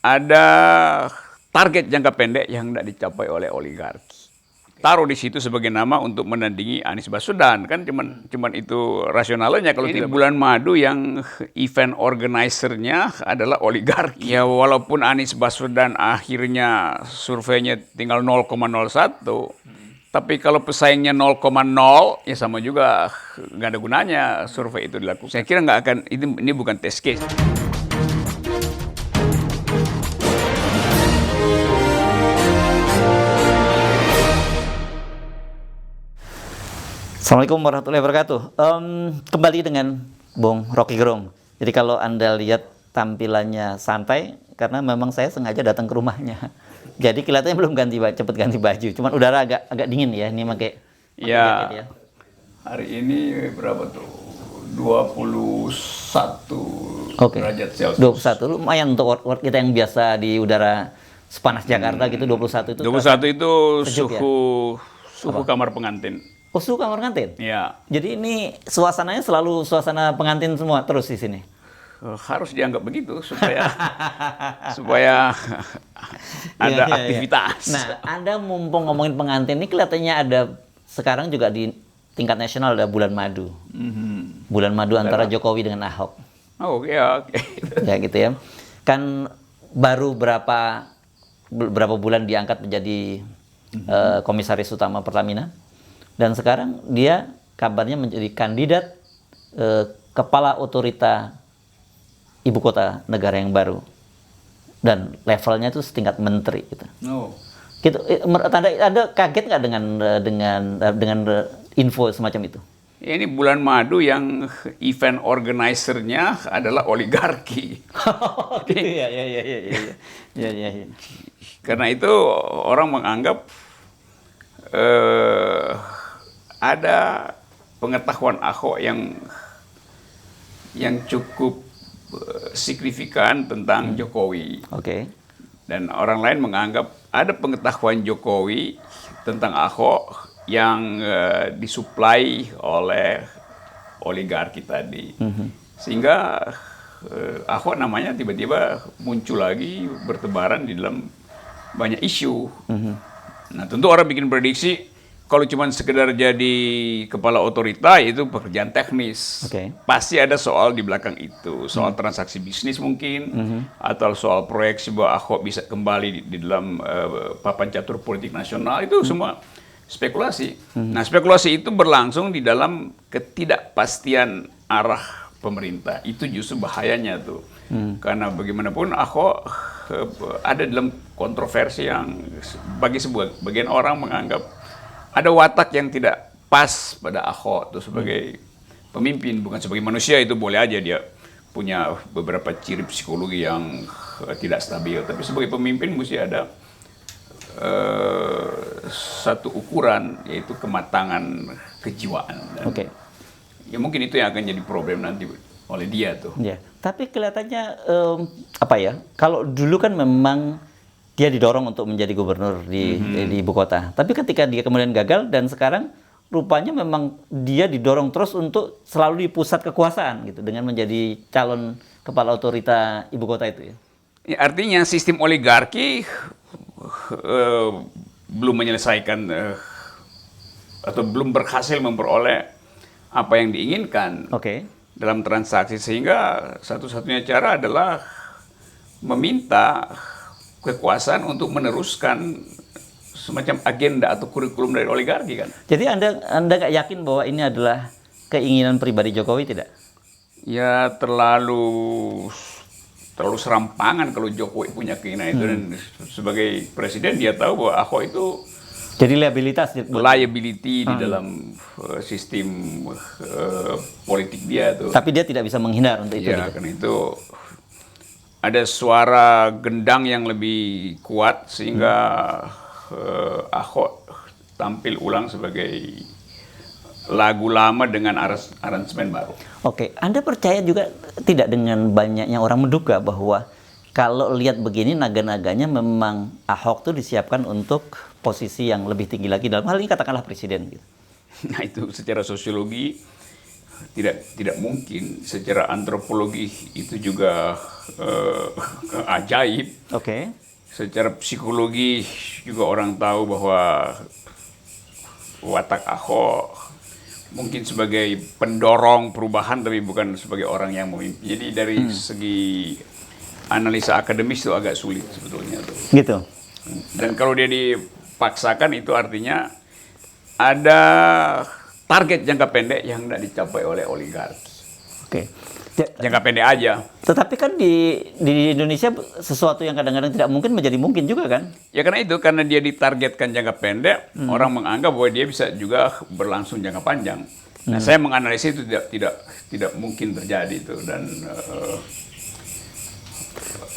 ada target jangka pendek yang tidak dicapai oleh oligarki. Taruh di situ sebagai nama untuk menandingi Anies Baswedan, kan cuman itu rasionalnya. Kalau ini bulan madu yang event organizer-nya adalah oligarki. Ya walaupun Anies Baswedan akhirnya surveinya tinggal 0,01, tapi kalau pesaingnya 0,0 ya sama juga, nggak ada gunanya survei itu dilakukan. Saya kira nggak akan, ini bukan test case. Assalamualaikum warahmatullahi wabarakatuh. Kembali dengan Bung Rocky Gerung. Jadi kalau Anda lihat tampilannya santai, karena memang saya sengaja datang ke rumahnya. Jadi kelihatannya belum cepet ganti baju. Cuman udara agak dingin ya, ini pakai jaket ya. Hari ini berapa tuh? 21 derajat Celcius. 21, lumayan untuk work kita yang biasa di udara sepanas Jakarta gitu, 21 itu. 21 itu suhu Apa? kamar pengantin. Oh, suhu kamar pengantin? Ya. Jadi ini suasananya selalu suasana pengantin semua terus di sini? Harus dianggap begitu supaya ada aktivitas. Nah, Anda mumpung ngomongin pengantin, ini kelihatannya ada sekarang juga di tingkat nasional ada bulan madu. Bulan madu antara Jokowi dengan Ahok. Oh ya, oke. Ya gitu ya. Kan baru berapa bulan diangkat menjadi komisaris utama Pertamina. Dan sekarang dia kabarnya menjadi kandidat kepala otorita ibu kota negara yang baru, dan levelnya itu setingkat menteri gitu. No. Gitu. Anda kaget nggak dengan info semacam itu? Ya, ini bulan madu yang event organizer-nya adalah oligarki. Gitu ya. Karena itu orang menganggap ada pengetahuan Ahok yang cukup signifikan tentang Jokowi. Oke. Dan orang lain menganggap ada pengetahuan Jokowi tentang Ahok yang disuplai oleh oligarki tadi. Sehingga Ahok namanya tiba-tiba muncul lagi, bertebaran di dalam banyak isu. Nah, tentu orang bikin prediksi, kalau cuma sekedar jadi kepala otorita itu pekerjaan teknis. Pasti ada soal di belakang itu, soal transaksi bisnis mungkin, atau soal proyek sebuah Ahok bisa kembali di dalam papan catur politik nasional, itu semua spekulasi. Nah, spekulasi itu berlangsung di dalam ketidakpastian arah pemerintah. Itu justru bahayanya tuh. Karena bagaimanapun Ahok ada dalam kontroversi yang bagi sebagian orang menganggap ada watak yang tidak pas pada Ahok tuh sebagai pemimpin, bukan sebagai manusia. Itu boleh aja dia punya beberapa ciri psikologi yang tidak stabil, tapi sebagai pemimpin mesti ada satu ukuran, yaitu kematangan kejiwaan. Dan ya mungkin itu yang akan jadi problem nanti oleh dia tuh. Ya, tapi kelihatannya apa ya? Kalau dulu kan memang dia didorong untuk menjadi gubernur di ibu kota. Tapi ketika dia kemudian gagal dan sekarang rupanya memang dia didorong terus untuk selalu di pusat kekuasaan gitu, dengan menjadi calon kepala otorita ibu kota itu ya. Ya, artinya sistem oligarki belum menyelesaikan atau belum berhasil memperoleh apa yang diinginkan dalam transaksi, sehingga satu-satunya cara adalah meminta kekuasaan untuk meneruskan semacam agenda atau kurikulum dari oligarki kan. Jadi Anda nggak yakin bahwa ini adalah keinginan pribadi Jokowi, tidak? Ya terlalu serampangan kalau Jokowi punya keinginan itu, dan sebagai presiden dia tahu bahwa Ahok itu jadi liability di dalam sistem politik dia tuh. Tapi dia tidak bisa menghindar untuk itu. Ya, karena itu ada suara gendang yang lebih kuat sehingga Ahok tampil ulang sebagai lagu lama dengan aransemen baru. Anda percaya juga tidak dengan banyaknya orang menduga bahwa kalau lihat begini naga-naganya memang Ahok tuh disiapkan untuk posisi yang lebih tinggi lagi, dalam hal ini katakanlah presiden gitu. Nah, itu secara sosiologi tidak mungkin. Secara antropologi itu juga ajaib. Oke. Secara psikologi juga orang tahu bahwa watak Ahok mungkin sebagai pendorong perubahan tapi bukan sebagai orang yang memimpin. Jadi dari segi analisa akademis itu agak sulit sebetulnya tuh. Gitu. Dan kalau dia dipaksakan itu artinya ada target jangka pendek yang tidak dicapai oleh oligarki. Oke. Jangka pendek aja. Tetapi kan di Indonesia sesuatu yang kadang-kadang tidak mungkin menjadi mungkin juga kan? Ya karena dia ditargetkan jangka pendek, orang menganggap bahwa dia bisa juga berlangsung jangka panjang. Nah, saya menganalisis itu tidak mungkin terjadi itu. Dan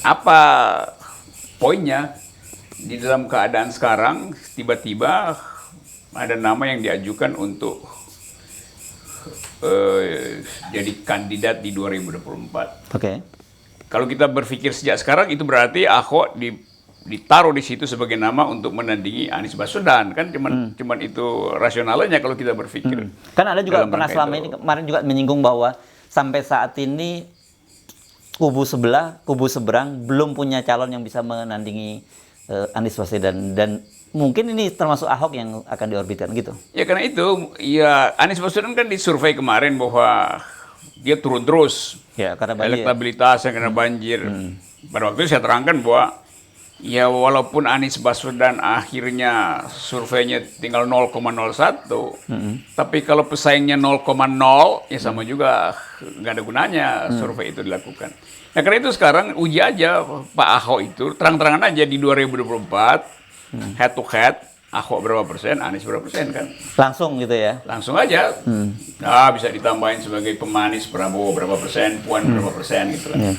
apa poinnya di dalam keadaan sekarang tiba-tiba ada nama yang diajukan untuk jadi kandidat di 2024. Oke. Kalau kita berpikir sejak sekarang itu berarti Ahok ditaruh di situ sebagai nama untuk menandingi Anies Baswedan, kan cuman itu rasionalnya kalau kita berpikir. Kan Anda juga dalam pernah rangka selama itu. ini kemarin juga menyinggung bahwa sampai saat ini kubu sebelah, kubu seberang belum punya calon yang bisa menandingi Anies Baswedan, dan mungkin ini termasuk Ahok yang akan diorbitkan gitu. Ya karena itu, ya Anies Baswedan kan disurvei kemarin bahwa dia turun terus. Ya, karena banjir. Elektabilitasnya karena banjir. Pada waktu itu saya terangkan bahwa ya walaupun Anies Baswedan akhirnya surveinya tinggal 0,01, tapi kalau pesaingnya 0,0 ya sama juga nggak ada gunanya survei itu dilakukan. Nah karena itu sekarang uji aja Pak Ahok itu terang-terangan aja di 2024 head to head, Ahok berapa persen, Anies berapa persen kan? Langsung gitu ya. Langsung aja. Nah, bisa ditambahin sebagai pemanis Prabowo berapa persen, Puan berapa persen gitu kan.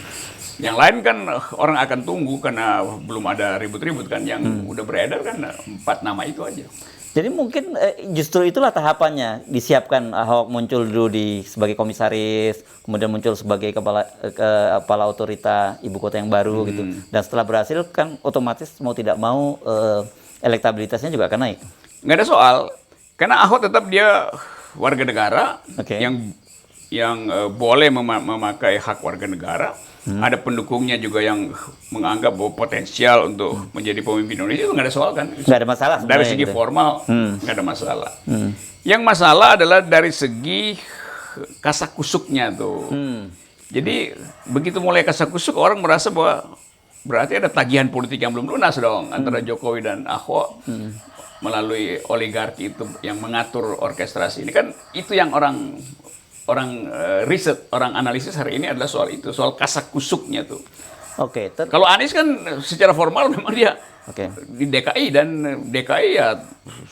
Yang lain kan orang akan tunggu karena belum ada ribut-ribut kan. Yang udah beredar kan 4 nama itu aja. Jadi mungkin justru itulah tahapannya, disiapkan Ahok muncul dulu sebagai komisaris, kemudian muncul sebagai kepala otorita ibu kota yang baru gitu. Dan setelah berhasil kan otomatis mau tidak mau elektabilitasnya juga akan naik. Nggak ada soal, karena Ahok tetap dia warga negara yang boleh memakai hak warga negara. Ada pendukungnya juga yang menganggap bahwa potensial untuk menjadi pemimpin Indonesia, itu nggak ada soal kan? Nggak ada masalah dari segi gitu. formal nggak ada masalah. Yang masalah adalah dari segi kasakusuknya tuh. Jadi begitu mulai kasakusuk, orang merasa bahwa berarti ada tagihan politik yang belum lunas dong antara Jokowi dan Ahok melalui oligarki itu yang mengatur orkestrasi ini kan. Itu yang orang riset, orang analisis hari ini adalah soal itu, soal kasakusuknya tuh. Oke. Kalau Anies kan secara formal memang dia di DKI, dan DKI ya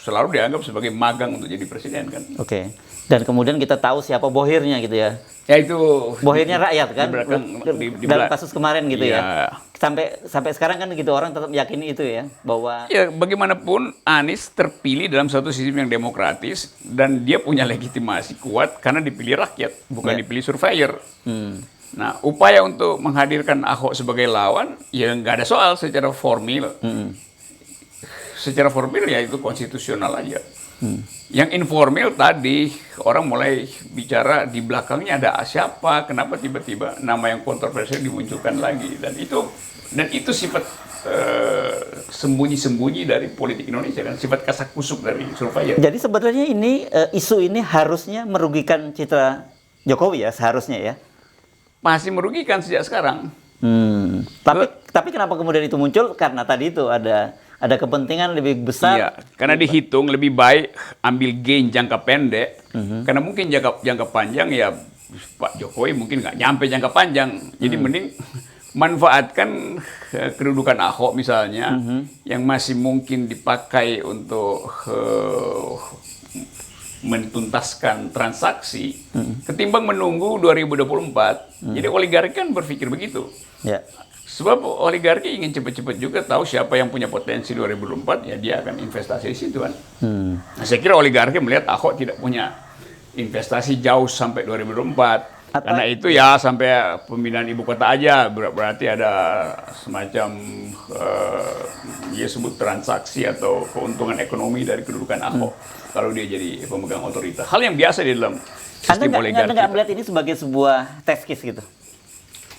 selalu dianggap sebagai magang untuk jadi presiden kan. Oke. Dan kemudian kita tahu siapa bohirnya gitu ya. Ya itu Bohirnya rakyat kan. Dalam di kasus kemarin gitu ya. Sampai sekarang kan gitu orang tetap yakini itu ya, bahwa ya bagaimanapun Anies terpilih dalam satu sistem yang demokratis dan dia punya legitimasi kuat karena dipilih rakyat, bukan dipilih surveyor. Nah, upaya untuk menghadirkan Ahok sebagai lawan ya nggak ada soal secara formil. Secara formil ya itu konstitusional aja. Yang informal tadi orang mulai bicara di belakangnya ada siapa, kenapa tiba-tiba nama yang kontroversial dimunculkan lagi, dan itu sifat sembunyi-sembunyi dari politik Indonesia kan, sifat kasakusuk dari surveyor. Jadi sebenarnya ini isu ini harusnya merugikan citra Jokowi ya, seharusnya ya. Masih merugikan sejak sekarang. Tapi kenapa kemudian itu muncul? Karena tadi itu ada kepentingan lebih besar. Iya, karena dihitung lebih baik ambil gain jangka pendek, karena mungkin jangka panjang ya Pak Jokowi mungkin nggak nyampe jangka panjang. Jadi mending manfaatkan kedudukan Ahok misalnya, yang masih mungkin dipakai untuk mentuntaskan transaksi, ketimbang menunggu 2024. Jadi oligarki kan berpikir begitu. Ya. Sebab oligarki ingin cepat-cepat juga tahu siapa yang punya potensi 2024, ya dia akan investasi di situ kan. Nah, saya kira oligarki melihat Ahok tidak punya investasi jauh sampai 2024. Karena itu ya sampai pemindahan ibu kota aja berarti ada semacam dia sebut transaksi atau keuntungan ekonomi dari kedudukan Ahok kalau dia jadi pemegang otoritas. Hal yang biasa di dalam sistem oligarki. Anda nggak melihat ini sebagai sebuah test case gitu?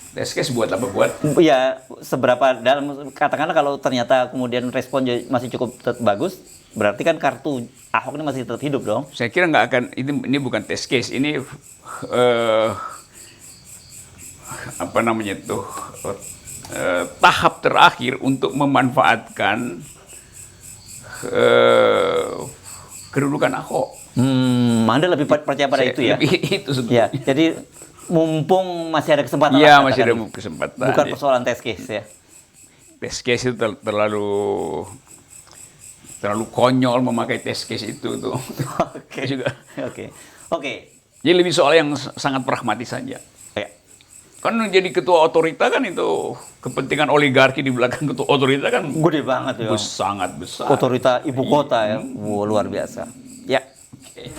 Test case buat apa? Buat Ya, seberapa dalam, katakanlah kalau ternyata kemudian respon masih cukup bagus, berarti kan kartu Ahok ini masih tetap hidup dong. saya kira nggak akan, ini bukan test case, ini apa namanya tuh tahap terakhir untuk memanfaatkan kedudukan Ahok. Anda lebih percaya pada itu ya? Itu sebetulnya. Ya, jadi mumpung masih ada kesempatan. Iya, lah, masih ada katakan. kesempatan. Bukan persoalan test case ya. Test case itu terlalu konyol memakai test case itu tuh. Oke. Juga. Oke. Jadi lebih soal yang sangat pragmatis saja. Ya. Kan jadi ketua otorita kan itu kepentingan oligarki di belakang ketua otorita kan Gede banget ya. sangat besar. Otorita ibu kota ya. Wow, luar biasa. Ya. Oke.